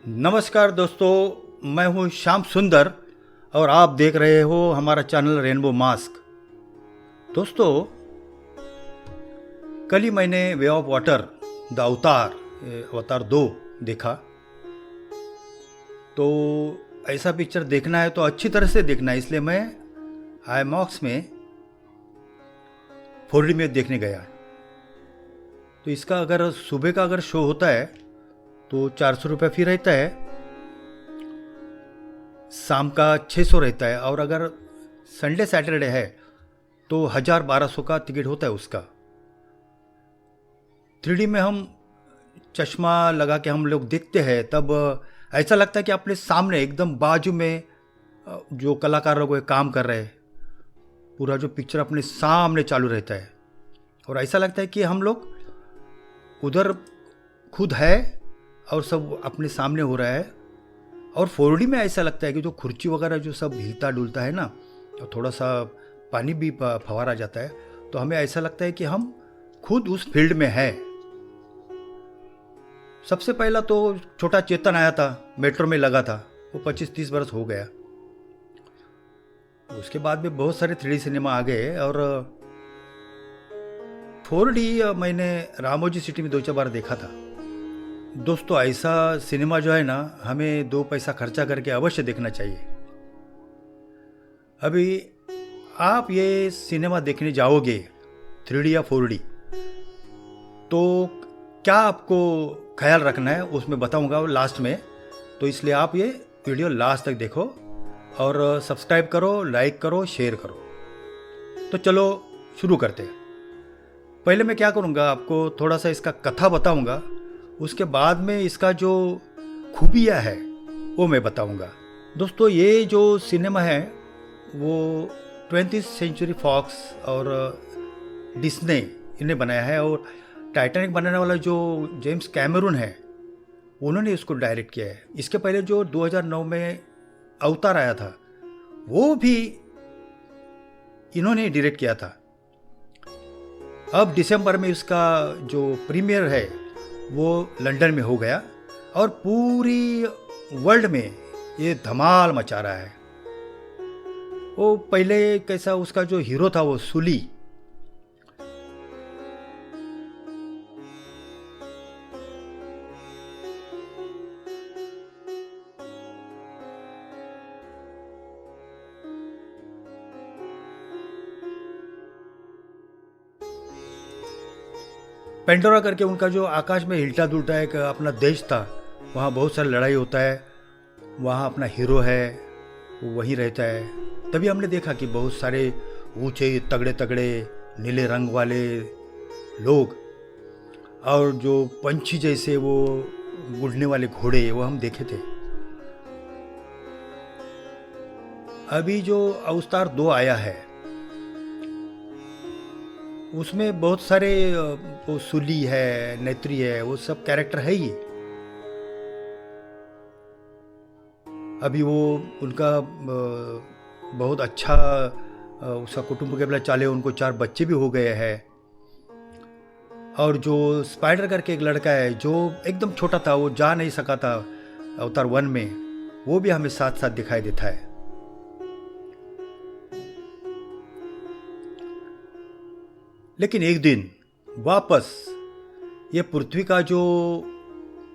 नमस्कार दोस्तों, मैं हूं श्याम सुंदर और आप देख रहे हो हमारा चैनल रेनबो मास्क। दोस्तों, कल ही मैंने वे ऑफ वाटर द अवतार अवतार 2 देखा। तो ऐसा पिक्चर देखना है तो अच्छी तरह से देखना है, इसलिए मैं आईमॉक्स में 4D में देखने गया। तो इसका अगर सुबह का अगर शो होता है तो 400 रुपये फी रहता है, शाम का 600 रहता है, और अगर संडे सैटरडे है तो 1000-1200 का टिकट होता है उसका। 3D में हम चश्मा लगा के हम लोग देखते हैं, तब ऐसा लगता है कि अपने सामने एकदम बाजू में जो कलाकार लोग काम कर रहे हैं, पूरा जो पिक्चर अपने सामने चालू रहता है, और ऐसा लगता है कि हम लोग उधर खुद है और सब अपने सामने हो रहा है। और 4D में ऐसा लगता है कि जो कुर्सी वगैरह जो सब हिलता डुलता है ना, और थोड़ा सा पानी भी फवारा जाता है, तो हमें ऐसा लगता है कि हम खुद उस फील्ड में हैं। सबसे पहला तो छोटा चेतन आया था, मेट्रो में लगा था, वो 25-30 बरस हो गया। उसके बाद में बहुत सारे 3D सिनेमा आ गए, और 4D मैंने रामोजी सिटी में 2-4 बार देखा था। दोस्तों, ऐसा सिनेमा जो है ना, हमें 2 पैसा खर्चा करके अवश्य देखना चाहिए। अभी आप ये सिनेमा देखने जाओगे 3D या 4D, तो क्या आपको ख्याल रखना है उसमें बताऊंगा लास्ट में। तो इसलिए आप ये वीडियो लास्ट तक देखो और सब्सक्राइब करो, लाइक करो, शेयर करो। तो चलो शुरू करते हैं। पहले मैं क्या करूंगा, आपको थोड़ा सा इसका कथा बताऊंगा, उसके बाद में इसका जो खूबियाँ है वो मैं बताऊंगा। दोस्तों, ये जो सिनेमा है वो 20th सेंचुरी फॉक्स और डिस्ने इन्हें बनाया है, और टाइटैनिक बनाने वाला जो जेम्स कैमरून है उन्होंने इसको डायरेक्ट किया है। इसके पहले जो 2009 में अवतार आया था वो भी इन्होंने डायरेक्ट किया था। अब दिसंबर में इसका जो प्रीमियर है वो लंदन में हो गया, और पूरी वर्ल्ड में ये धमाल मचा रहा है। वो पहले कैसा, उसका जो हीरो था वो सुली, पेंडोरा करके उनका जो आकाश में हिलता डुलता एक अपना देश था, वहाँ बहुत सारी लड़ाई होता है, वहाँ अपना हीरो है वो वहीं रहता है। तभी हमने देखा कि बहुत सारे ऊंचे तगड़े तगड़े नीले रंग वाले लोग, और जो पंछी जैसे वो उड़ने वाले घोड़े, वो हम देखे थे। अभी जो अवतार 2 आया है उसमें बहुत सारे वो सुली है, नेत्री है, वो सब कैरेक्टर है ही। अभी वो उनका बहुत अच्छा उसका कुटुंब के चाले, उनको 4 बच्चे भी हो गए हैं। और जो स्पाइडर करके एक लड़का है जो एकदम छोटा था, वो जा नहीं सका था अवतार 1 में, वो भी हमें साथ साथ दिखाई देता है। लेकिन एक दिन वापस ये पृथ्वी का जो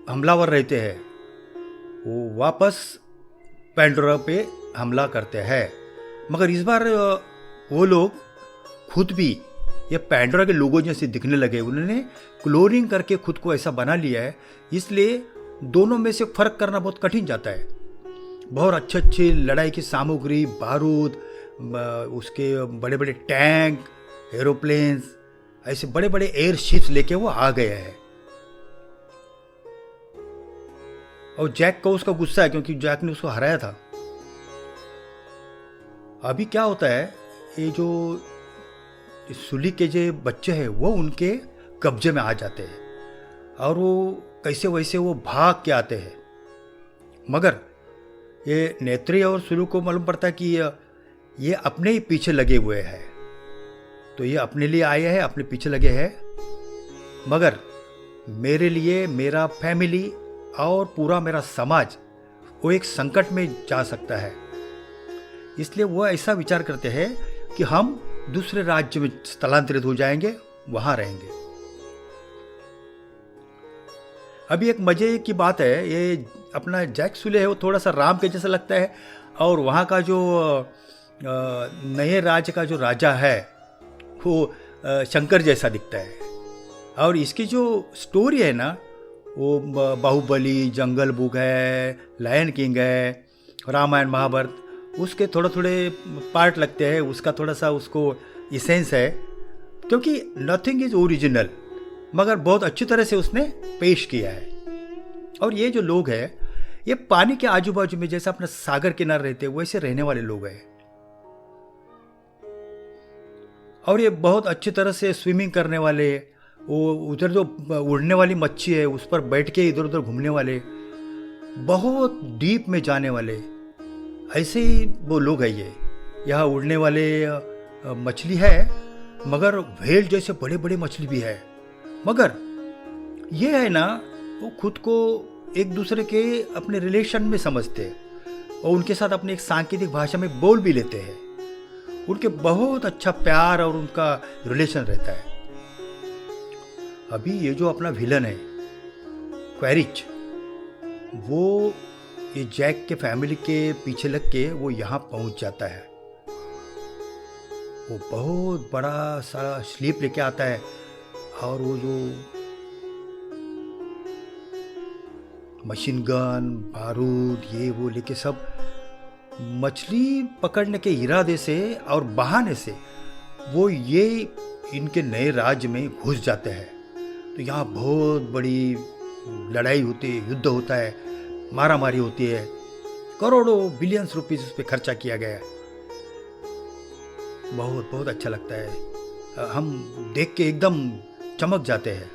हमलावर रहते हैं वो वापस पेंडोरा पे हमला करते हैं, मगर इस बार वो लोग खुद भी ये पेंडोरा के लोगों जैसे दिखने लगे। उन्होंने क्लोनिंग करके खुद को ऐसा बना लिया है, इसलिए दोनों में से फर्क करना बहुत कठिन जाता है। बहुत अच्छे अच्छे लड़ाई की सामग्री, बारूद, उसके बड़े बड़े टैंक, एरोप्लेन्स, ऐसे बड़े बड़े एयर शिप्स लेके वो आ गए हैं। और जैक को उसका गुस्सा है क्योंकि जैक ने उसको हराया था। अभी क्या होता है, ये जो सुली के जो बच्चे हैं वो उनके कब्जे में आ जाते हैं, और वो कैसे वैसे वो भाग के आते हैं। मगर ये नेत्री और सुलू को मालूम पड़ता है कि ये अपने ही पीछे लगे हुए हैं, तो ये अपने लिए आए हैं, अपने पीछे लगे हैं, मगर मेरे लिए, मेरा फैमिली और पूरा मेरा समाज वो एक संकट में जा सकता है। इसलिए वो ऐसा विचार करते हैं कि हम दूसरे राज्य में स्थलांतरित हो जाएंगे, वहां रहेंगे। अभी एक मजे की बात है, ये अपना जैक सुले है वो थोड़ा सा राम के जैसा लगता है, और वहाँ का जो नए राज्य का जो राजा है वो शंकर जैसा दिखता है। और इसकी जो स्टोरी है ना, वो बाहुबली, जंगल बुक है, लायन किंग है, रामायण महाभारत, उसके थोड़े थोड़े पार्ट लगते हैं, उसका थोड़ा सा उसको इसेंस है, क्योंकि नथिंग इज ओरिजिनल, मगर बहुत अच्छी तरह से उसने पेश किया है। और ये जो लोग हैं, ये पानी के आजू बाजू में जैसा अपना सागर किनारे रहते हैं वैसे रहने वाले लोग हैं। और ये बहुत अच्छी तरह से स्विमिंग करने वाले, वो उधर जो उड़ने वाली मच्छी है उस पर बैठ के इधर उधर घूमने वाले, बहुत डीप में जाने वाले, ऐसे ही वो लोग हैं ये। यहाँ उड़ने वाले मछली है, मगर व्हेल जैसे बड़े बड़े मछली भी है, मगर ये है ना, वो खुद को एक दूसरे के अपने रिलेशन में समझते हैं और उनके साथ अपने एक सांकेतिक भाषा में बोल भी लेते हैं। उनके बहुत अच्छा प्यार और उनका रिलेशन रहता है। अभी ये जो अपना विलन है क्वेरिच, वो ये जैक के फैमिली के पीछे लग के वो यहाँ पहुंच जाता है। वो बहुत बड़ा सारा स्लीप लेके आता है, और वो जो मशीन गन, बारूद, ये वो लेके सब मछली पकड़ने के इरादे से और बहाने से वो ये इनके नए राज्य में घुस जाते हैं। तो यहाँ बहुत बड़ी लड़ाई होती है, युद्ध होता है, मारा मारी होती है, करोड़ों बिलियंस रुपीस उस पर खर्चा किया गया है। बहुत बहुत अच्छा लगता है, हम देख के एकदम चमक जाते हैं।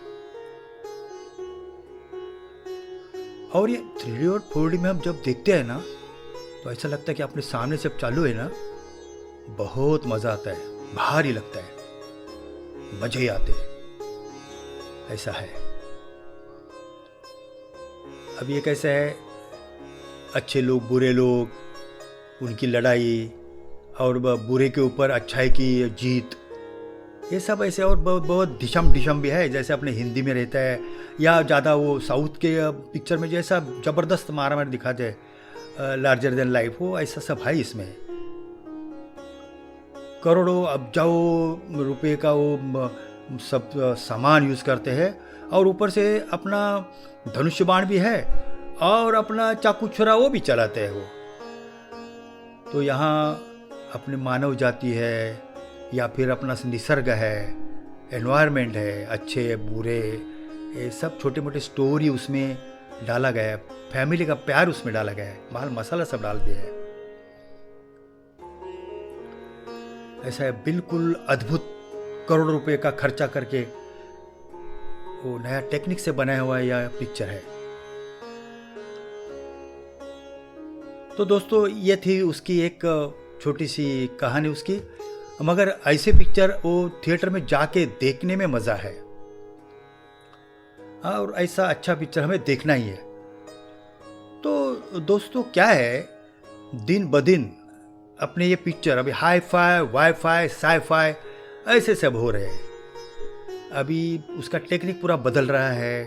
और ये 3D और 4D में हम जब देखते हैं ना, तो ऐसा लगता है कि अपने सामने से चालू है ना, बहुत मजा आता है, भारी लगता है, मजे ही आते हैं, ऐसा है। अब ये कैसा है, अच्छे लोग बुरे लोग, उनकी लड़ाई, और बुरे के ऊपर अच्छाई की जीत, ये सब ऐसे। और बहुत बहुत ढिशम ढिशम भी है, जैसे अपने हिंदी में रहता है, या ज़्यादा वो साउथ के पिक्चर में जैसा ज़बरदस्त मारा मार दिखाते हैं, लार्जर देन लाइफ, वो ऐसा सब है इसमें। करोड़ों अब्जाओं रुपए का वो सब सामान यूज़ करते हैं, और ऊपर से अपना धनुष्य बाण भी है, और अपना चाकू छुरा वो भी चलाते हैं वो। तो यहाँ अपनी मानव जाति है, या फिर अपना निसर्ग है, एनवायरनमेंट है, अच्छे बुरे, ये सब छोटे मोटे स्टोरी उसमें डाला गया है, फैमिली का प्यार उसमें डाला गया है, माल मसाला सब डाल दिया है। ऐसा है, बिल्कुल अद्भुत, करोड़ों रुपए का खर्चा करके वो नया टेक्निक से बनाया हुआ यह पिक्चर है। तो दोस्तों, ये थी उसकी एक छोटी सी कहानी उसकी, मगर ऐसे पिक्चर वो थिएटर में जाके देखने में मज़ा है। और ऐसा अच्छा पिक्चर हमें देखना ही है। तो दोस्तों, क्या है, दिन ब दिन अपने ये पिक्चर अभी hi fi, wi fi, sci fi ऐसे सब हो रहे हैं। अभी उसका टेक्निक पूरा बदल रहा है।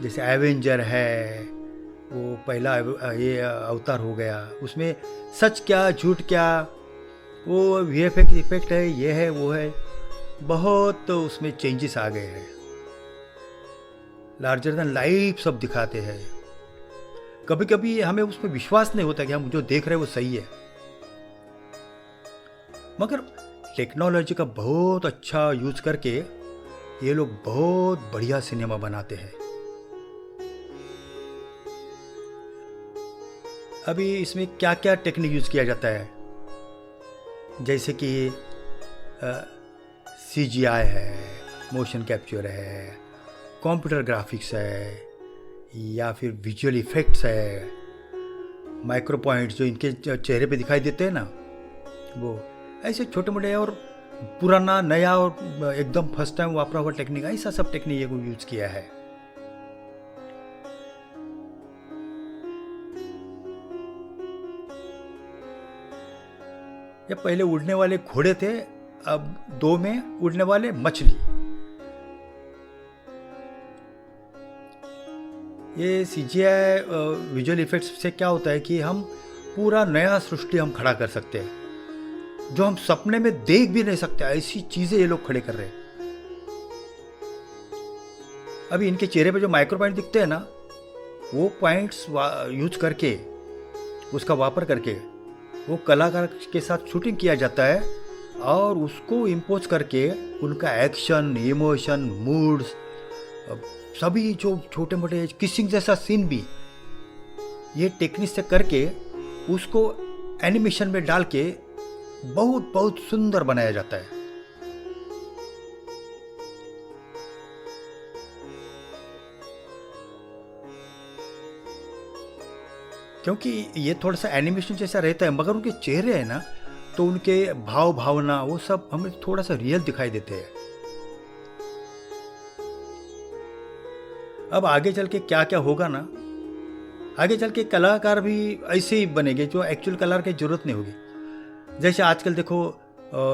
जैसे एवेंजर है, वो पहला ये अवतार हो गया, उसमें सच क्या झूठ क्या, वो वीएफएक्स इफेक्ट है, ये है वो है, बहुत तो उसमें चेंजेस आ गए हैं। लार्जर देन लाइफ सब दिखाते हैं। कभी कभी हमें उसमें विश्वास नहीं होता कि हम जो देख रहे हैं वो सही है, मगर टेक्नोलॉजी का बहुत अच्छा यूज करके ये लोग बहुत बढ़िया सिनेमा बनाते हैं। अभी इसमें क्या क्या टेक्निक यूज किया जाता है, जैसे कि CGI है, मोशन कैप्चर है, कंप्यूटर ग्राफिक्स है, या फिर विजुअल इफेक्ट्स है, माइक्रो पॉइंट्स जो इनके चेहरे पे दिखाई देते हैं ना, वो ऐसे छोटे मोटे, और पुराना नया और एकदम फर्स्ट टाइम वापरा हुआ टेक्निक, ऐसा सब टेक्निक ये यूज किया है। ये पहले उड़ने वाले घोड़े थे, अब 2 में उड़ने वाले मछली। ये CGI विजुअल इफेक्ट्स से क्या होता है कि हम पूरा नया सृष्टि हम खड़ा कर सकते हैं, जो हम सपने में देख भी नहीं सकते, ऐसी चीजें ये लोग खड़े कर रहे हैं। अभी इनके चेहरे पे जो माइक्रो पॉइंट दिखते हैं ना, वो पॉइंट्स यूज करके, उसका वापर करके वो कलाकार के साथ शूटिंग किया जाता है और उसको इम्पोज करके उनका एक्शन, इमोशन, मूड्स, सभी जो छोटे मोटे किसिंग जैसा सीन भी ये टेक्निक से करके उसको एनिमेशन में डाल के बहुत बहुत सुंदर बनाया जाता है। क्योंकि ये थोड़ा सा एनिमेशन जैसा रहता है, मगर उनके चेहरे हैं ना, तो उनके भाव भावना वो सब हमें थोड़ा सा रियल दिखाई देते हैं। अब आगे चल के क्या क्या होगा ना, आगे चल के कलाकार भी ऐसे ही बनेंगे जो एक्चुअल कलाकार की जरूरत नहीं होगी। जैसे आजकल देखो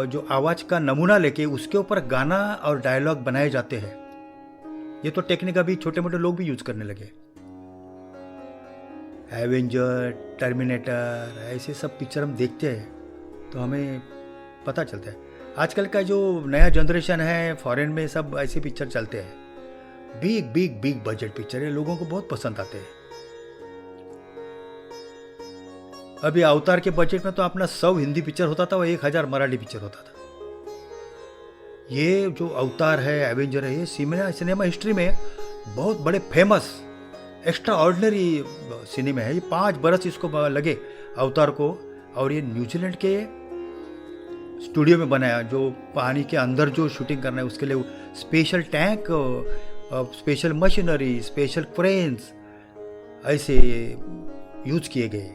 जो आवाज़ का नमूना लेके उसके ऊपर गाना और डायलॉग बनाए जाते हैं, ये तो टेक्निक अभी छोटे मोटे लोग भी यूज करने लगे। एवेंजर, टर्मिनेटर, ऐसे सब पिक्चर हम देखते हैं तो हमें पता चलता है। आजकल का जो नया जनरेशन है, फॉरेन में सब ऐसे पिक्चर चलते हैं, big big big budget picture है, लोगों को बहुत पसंद आते हैं। अभी अवतार के बजट में तो अपना 100 हिंदी पिक्चर होता था, वो 1000 मराठी पिक्चर होता था। ये जो अवतार है, एवेंजर है, ये सिनेमा हिस्ट्री में बहुत बड़े फेमस एक्स्ट्रा ऑर्डिनरी सिनेमा है। ये 5 बरस इसको लगे अवतार को, और ये न्यूजीलैंड के स्टूडियो में बनाया, जो पानी के अंदर जो शूटिंग करना है उसके लिए special tank, special machinery, special cranes ऐसे यूज किए गए।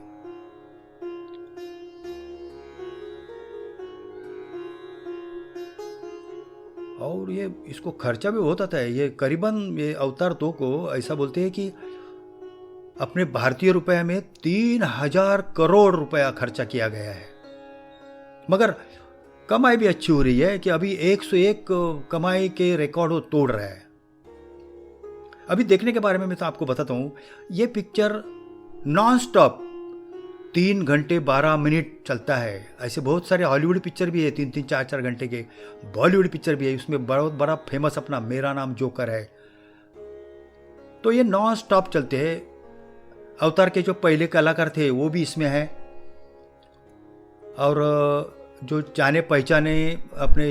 और ये इसको खर्चा भी होता था। ये करीबन ये अवतार 2 को ऐसा बोलते हैं कि अपने भारतीय रुपए में 3000 करोड़ रुपया खर्चा किया गया है, मगर कमाई भी अच्छी हो रही है कि अभी 101 कमाई के रिकॉर्ड वो तोड़ रहा है। अभी देखने के बारे में मैं तो आपको बताता हूँ, ये पिक्चर नॉन स्टॉप 3 घंटे 12 मिनट चलता है। ऐसे बहुत सारे हॉलीवुड पिक्चर भी है 3-3, 4-4 घंटे के, बॉलीवुड पिक्चर भी है, उसमें बहुत बड़ा फेमस अपना मेरा नाम जोकर है। तो ये नॉन स्टॉप चलते हैं। अवतार के जो पहले कलाकार थे वो भी इसमें है, और जो जाने पहचाने अपने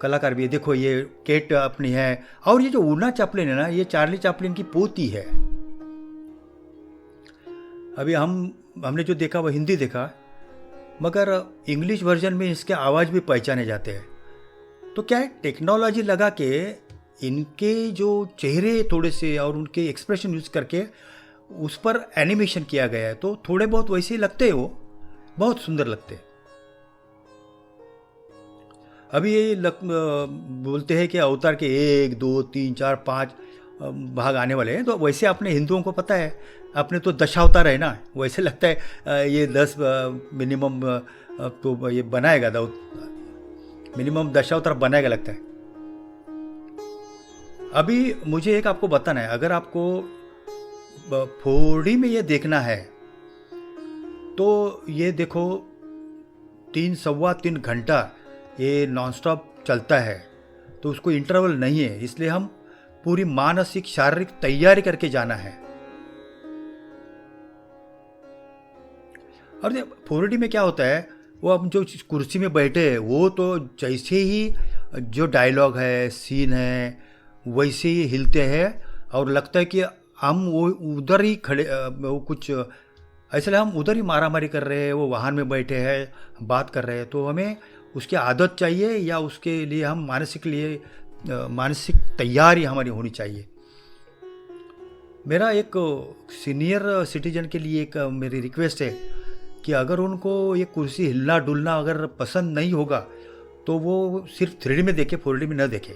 कलाकार भी है। देखो ये केट अपनी है, और ये जो ऊना चैपलिन है ना, ये चार्ली चैपलिन की पोती है। अभी हमने जो देखा वो हिंदी देखा, मगर इंग्लिश वर्जन में इसके आवाज़ भी पहचाने जाते हैं। तो क्या है, टेक्नोलॉजी लगा के इनके जो चेहरे थोड़े से और उनके एक्सप्रेशन यूज करके उस पर एनिमेशन किया गया है, तो थोड़े बहुत वैसे ही लगते हैं, वो बहुत सुंदर लगते हैं। अभी ये बोलते हैं कि अवतार के 1, 2, 3, 4, 5 भाग आने वाले हैं, तो वैसे अपने हिंदुओं को पता है, अपने तो 10 अवतार है ना, वैसे लगता है ये 10 मिनिमम तो ये बनाएगा, मिनिमम 10 अवतार बनाएगा लगता है। अभी मुझे एक आपको बताना है, अगर आपको 4D में ये देखना है तो ये देखो 3-3.25 घंटा ये नॉनस्टॉप चलता है, तो उसको इंटरवल नहीं है, इसलिए हम पूरी मानसिक शारीरिक तैयारी करके जाना है। और 4D में क्या होता है, वो हम जो कुर्सी में बैठे हैं वो तो जैसे ही जो डायलॉग है, सीन है, वैसे ही हिलते हैं, और लगता है कि हम वो उधर ही खड़े, वो कुछ ऐसे हम उधर ही मारामारी कर रहे हैं, वो वाहन में बैठे हैं, बात कर रहे हैं। तो हमें उसकी आदत चाहिए, या उसके लिए हम मानसिक तैयारी हमारी होनी चाहिए। मेरा एक सीनियर सिटीजन के लिए एक मेरी रिक्वेस्ट है कि अगर उनको ये कुर्सी हिलना डुलना अगर पसंद नहीं होगा तो वो सिर्फ 3D में देखे, 4D में न देखे।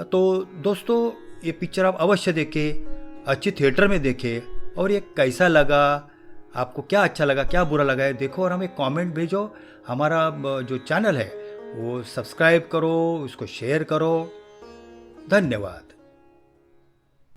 तो दोस्तों ये पिक्चर आप अवश्य देखें, अच्छी थिएटर में देखें, और ये कैसा लगा आपको क्या अच्छा लगा, क्या बुरा लगा है देखो और हमें कमेंट भेजो। हमारा जो चैनल है वो सब्सक्राइब करो, उसको शेयर करो। धन्यवाद।